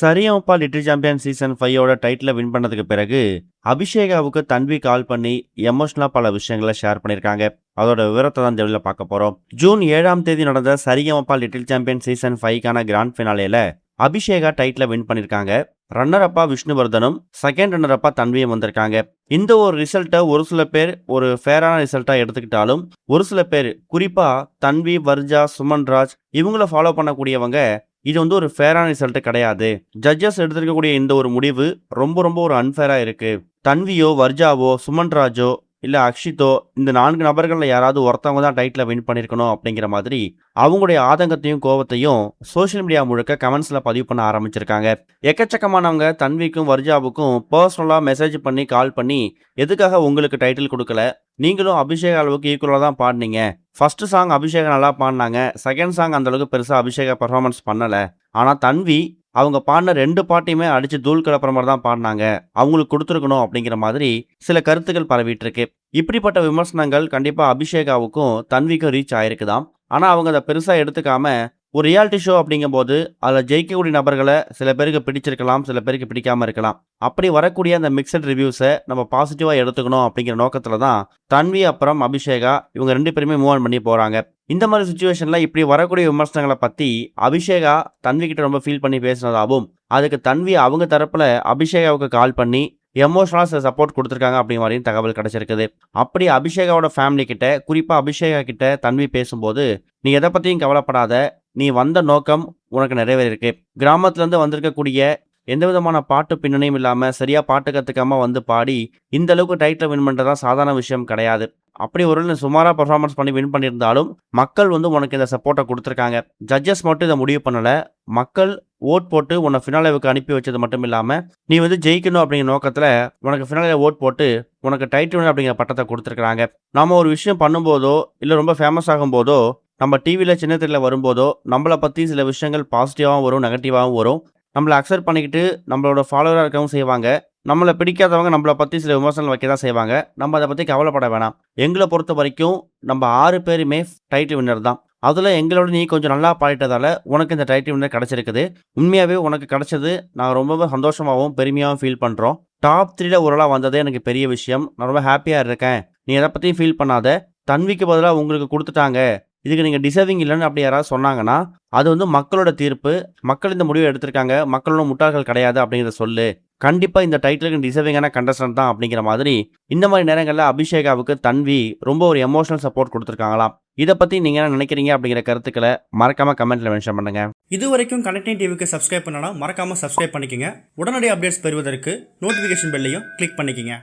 Sa Re Ga Ma Pa little champion season 5 டைட்டிலை win பண்ணதுக்கு பிறகு அபிஷேகாவுக்கு தன்வி கால் பண்ணி எமோஷனலா பல விஷயங்களை ஷேர் பண்ணியிருக்காங்க. அதோட விவரத்தை தான் இந்த பார்க்க போறோம். ஜூன் 7ஆம் தேதி நடந்த சரிகமபா லிட்டில் சாம்பியன் சீசன் 5க்கான கிராண்ட் ஃபினாலேல அபிஷேகா டைட்டிலை வின் பண்ணியிருக்காங்க. ரன்னர் அப்பா விஷ்ணுவர்தனும் செகண்ட் ரன்னர் அப்பா தன்வியும் வந்திருக்காங்க. இந்த ஒரு ரிசல்ட்டை ஒரு சில பேர் ஒரு ஃபேரான ரிசல்ட்டா எடுத்துக்கிட்டாலும், ஒரு சில பேர் குறிப்பா தன்வி, வர்ஜா, சுமன்ராஜ் இவங்கள ஃபாலோ பண்ணக்கூடியவங்க இது ஒரு ஃபேரான ரிசல்ட் கிடையாது. ஜட்ஜஸ் எடுத்திருக்கக்கூடிய இந்த ஒரு முடிவு ரொம்ப ஒரு அன்ஃபேரா இருக்கு. தன்வியோ, வர்ஜாவோ, சுமன்ராஜோ இல்ல அக்ஷித்தோ இந்த 4 நபர்கள்ல யாராவது ஒருத்தவங்க தான் டைட்டில் வின் பண்ணிருக்கணும் அப்படிங்கிற மாதிரி அவங்களுடைய ஆதங்கத்தையும் கோவத்தையும் சோசியல் மீடியா முழுக்க கமெண்ட்ஸ்ல பதிவு பண்ண ஆரம்பிச்சிருக்காங்க. எக்கச்சக்கமானவங்க தன்விக்கும் வர்ஜாவுக்கும் பர்சனலா மெசேஜ் பண்ணி கால் பண்ணி எதுக்காக உங்களுக்கு டைட்டில் கொடுக்கல, நீங்களும் அபிஷேக் அளவுக்கு ஈக்குவலா தான் பாடினீங்க. ஃபர்ஸ்ட் சாங் அபிஷேக் நல்லா பாடினாங்க, செகண்ட் சாங் அந்த அளவுக்கு பெருசா அபிஷேக பெர்ஃபார்மன்ஸ் பண்ணல. ஆனா தன்வி அவங்க பாடின 2 பாட்டையுமே அடிச்சு தூள் கிளப்புற மாதிரி தான் பாடினாங்க, அவங்களுக்கு கொடுத்துருக்கணும் அப்படிங்கிற மாதிரி சில கருத்துக்கள் பரவிட்டு இருக்கு. இப்படிப்பட்ட விமர்சனங்கள் கண்டிப்பா அபிஷேகாவுக்கும் தன்விக்கும் ரீச் ஆயிருக்குதாம். ஆனா அவங்க அதை பெருசா எடுத்துக்காம ஒரு ரியாலிட்டி ஷோ அப்படிங்கும் போது அதில் ஜெயிக்கக்கூடிய நபர்களை சில பேருக்கு பிடிச்சிருக்கலாம், சில பேருக்கு பிடிக்காம இருக்கலாம். அப்படி வரக்கூடிய அந்த மிக்சட் ரிவ்யூஸை நம்ம பாசிட்டிவாக எடுத்துக்கணும் அப்படிங்கிற நோக்கத்தில் தான் தன்வி அப்புறம் அபிஷேகா இவங்க 2 பேருமே மூவ் ஆன் பண்ணி போகிறாங்க. இந்த மாதிரி சுச்சுவேஷனில் இப்படி வரக்கூடிய விமர்சனங்களை பற்றி அபிஷேகா தன்வி கிட்ட ரொம்ப ஃபீல் பண்ணி பேசினதாகவும், அதுக்கு தன்வி அவங்க தரப்பில் அபிஷேகாவுக்கு கால் பண்ணி எமோஷனலாக சப்போர்ட் கொடுத்துருக்காங்க அப்படிங்கிற மாதிரியும் தகவல் கிடைச்சிருக்குது. அப்படி அபிஷேகாவோட ஃபேமிலி கிட்ட, குறிப்பாக அபிஷேகா கிட்ட தன்வி பேசும்போது, நீ எதை பற்றியும் கவலைப்படாத, நீ வந்த நோக்கம் உனக்கு நிறைவேறிருக்கு. கிராமத்துலேருந்து வந்திருக்கக்கூடிய எந்த விதமான பாட்டு பின்னணியும் இல்லாமல் சரியாக பாட்டு கற்றுக்காம வந்து பாடி இந்த அளவுக்கு டைட்டில் வின் பண்ணுறதா சாதாரண விஷயம் கிடையாது. அப்படி ஒரு சுமாராக பர்ஃபார்மன்ஸ் பண்ணி வின் பண்ணியிருந்தாலும் மக்கள் உனக்கு இந்த சப்போர்ட்டை கொடுத்துருக்காங்க. ஜட்ஜஸ் மட்டும் இதை முடிவு பண்ணலை, மக்கள் ஓட் போட்டு உன்னை ஃபினாலேவுக்கு அனுப்பி வச்சது மட்டும் இல்லாமல் நீ ஜெயிக்கணும் அப்படிங்கிற நோக்கத்தில் உனக்கு ஃபினாலே ஓட் போட்டு உனக்கு டைட்டில் அப்படிங்கிற பட்டத்தை கொடுத்துருக்காங்க. நாம் ஒரு விஷயம் பண்ணும்போதோ இல்லை ரொம்ப ஃபேமஸ் ஆகும் போதோ, நம்ம டிவியில் சின்ன திரையில் வரும்போதோ நம்மளை பற்றி சில விஷயங்கள் பாசிட்டிவாகவும் வரும், நெகட்டிவாகவும் வரும். நம்மளை அக்செப்ட் பண்ணிக்கிட்டு நம்மளோட ஃபாலோவராக இருக்கவும் செய்வாங்க. நம்மளை பிடிக்காதவங்க நம்மளை பற்றி சில விமர்சனங்கள் வைக்க தான் செய்வாங்க. நம்ம அதை பற்றி கவலைப்பட வேணாம். எங்களை பொறுத்த வரைக்கும் நம்ம 6 பேருமே டைட்டில் வின்னர் தான். அதில் எங்களோட நீ கொஞ்சம் நல்லா பாடிட்டதால உனக்கு இந்த டைட்டில் வின்னர் கிடச்சிருக்குது. உண்மையாகவே உனக்கு கிடச்சது நான் ரொம்ப சந்தோஷமாகவும் பெருமையாகவும் ஃபீல் பண்ணுறோம். டாப் 3ல் ஒரு ஆளாக வந்ததே எனக்கு பெரிய விஷயம். நான் ரொம்ப ஹாப்பியாக இருக்கேன். நீ எதை பற்றியும் ஃபீல் பண்ணாத. தன்விக்கு பதிலாக உங்களுக்கு கொடுத்துட்டாங்க, இதுக்கு நீங்கள் டிசர்விங் இல்லைன்னு அப்படி யாராவது சொன்னாங்கன்னா அது மக்களோட தீர்ப்பு. மக்கள் இந்த முடிவை எடுத்திருக்காங்க, மக்களோட முட்டாள்கள் கிடையாது அப்படிங்கிற சொல்லு. கண்டிப்பாக இந்த டைட்டிலுக்கு டிசர்விங்கான கண்டஸ்டன்ட் தான் அப்படிங்கிற மாதிரி இந்த மாதிரி நேரங்களில் அபிஷேகாவுக்கு தன்வி ரொம்ப ஒரு எமோஷனல் சப்போர்ட் கொடுத்துருக்காங்களாம். இதை பற்றி நீங்கள் என்ன நினைக்கிறீங்க அப்படிங்கிற கருத்துக்களை மறக்காமல் கமெண்ட்டில் மென்ஷன் பண்ணுங்க. இது வரைக்கும் கனெக்டிங் டிவிக்கு சப்ஸ்கிரைப் பண்ணனா மறக்காமல் சப்ஸ்கிரைப் பண்ணிக்கங்க. உடனடி அப்டேட்ஸ் பெறுவதற்கு நோட்டிஃபிகேஷன் பெல்லையும் கிளிக் பண்ணிக்கங்க.